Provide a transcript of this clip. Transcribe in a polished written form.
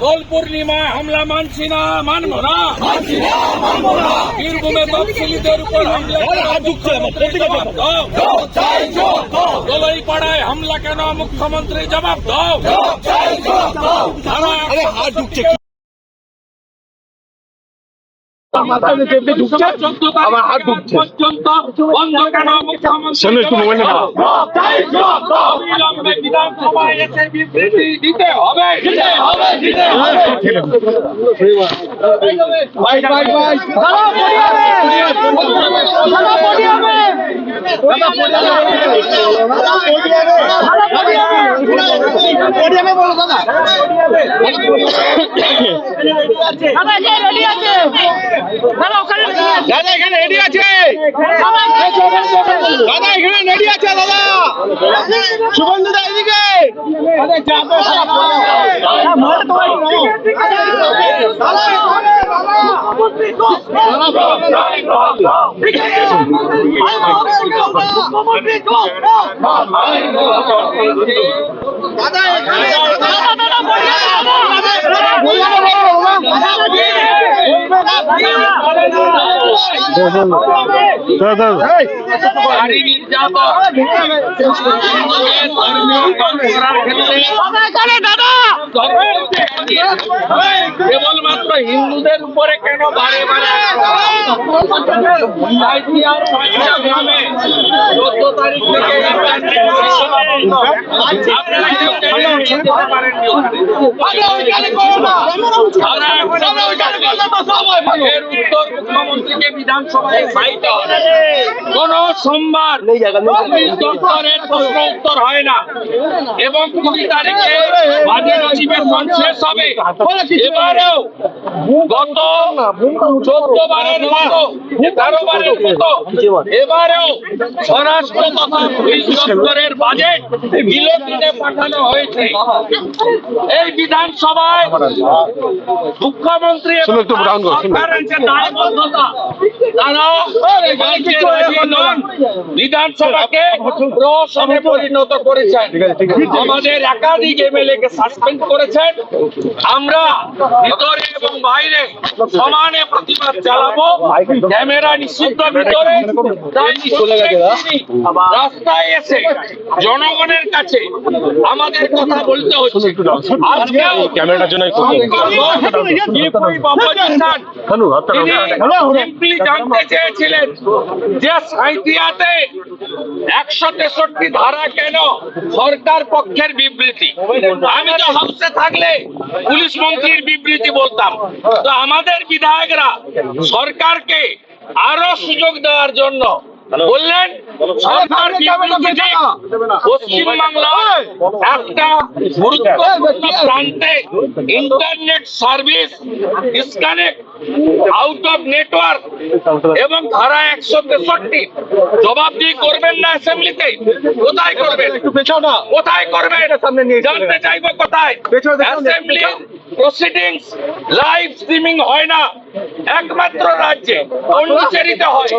দোল পূর্ণিমায় হামলা মানছি না, মানব না। বীরভূমে তফসিলিদের উপর হামলা দোলাইপাড়ায় হামলা কেন, মুখ্যমন্ত্রী জবাব দাও। আমার হাত ঢুকছে পর্যন্ত বন্ধ কেন, মুখ্যমন্ত্রী বিধানসভায় এসে বিবৃতি দিতে হবে। দাদা এখানে রেডি আছে, দাদা এখানে রেডি আছে, দাদা শুভেন্দু দা এদিকে। কেবলমাত্র হিন্দুদের উপরে কেন বারে বারে 14 তারিখ থেকে এর উত্তর মুখ্যমন্ত্রীকে বিধানসভায় কোন সোমবার দপ্তরের প্রশ্ন উত্তর হয় না এবং 20 তারিখে বাজেট অধিবেশন শেষ হবে। এবারেও গত 14 বারের মতো 13 বারের মতো এবারেও স্বরাষ্ট্র তথা পুলিশ দপ্তরের বাজেট গিলোটিনে পাঠানো হয়েছে। এই বিধানসভায় মুখ্যমন্ত্রী সরকারের যে দায়বদ্ধতা, তারা বিধানসভাকে প্রহসনে পরিণত করেছেন। আমাদের একাধিক এমএলএ কে সাসপেন্ড করেছেন। আমরা ভিতরে এবং বাইরে সমানে প্রতিবাদ চালাবো। ক্যামেরা নিষিদ্ধ ভিতরে, রাস্তায় এসে জনগণের কাছে আমাদের কথা বলতে হচ্ছে। ক্যামেরার জন্য জানতে চেয়েছিলেন যে সাঁইথিয়াতে 163 ধারা কেন, সরকার পক্ষের বিবৃতি। আমি তো হাউসে থাকলে পুলিশ মন্ত্রীর বিবৃতি বলতাম। তো আমাদের বিধায়করা সরকারকে আরো সুযোগ দেওয়ার জন্য বললেন সরকার পশ্চিমবাংলায় একটা গুরুত্বপূর্ণ প্রান্তে internet service disconnect out of network এবং ধারা 163 জবাবদিহি করবেন না অ্যাসেম্বলিতে। কোথায় করবেন, কোথায় করবেন জানতে চাইবো। কোথায় অ্যাসেম্বলি প্রসিডিংস লাইভ স্ট্রিমিং হয় না, একমাত্র রাজ্যে পন্ডিচেরিতে হয়।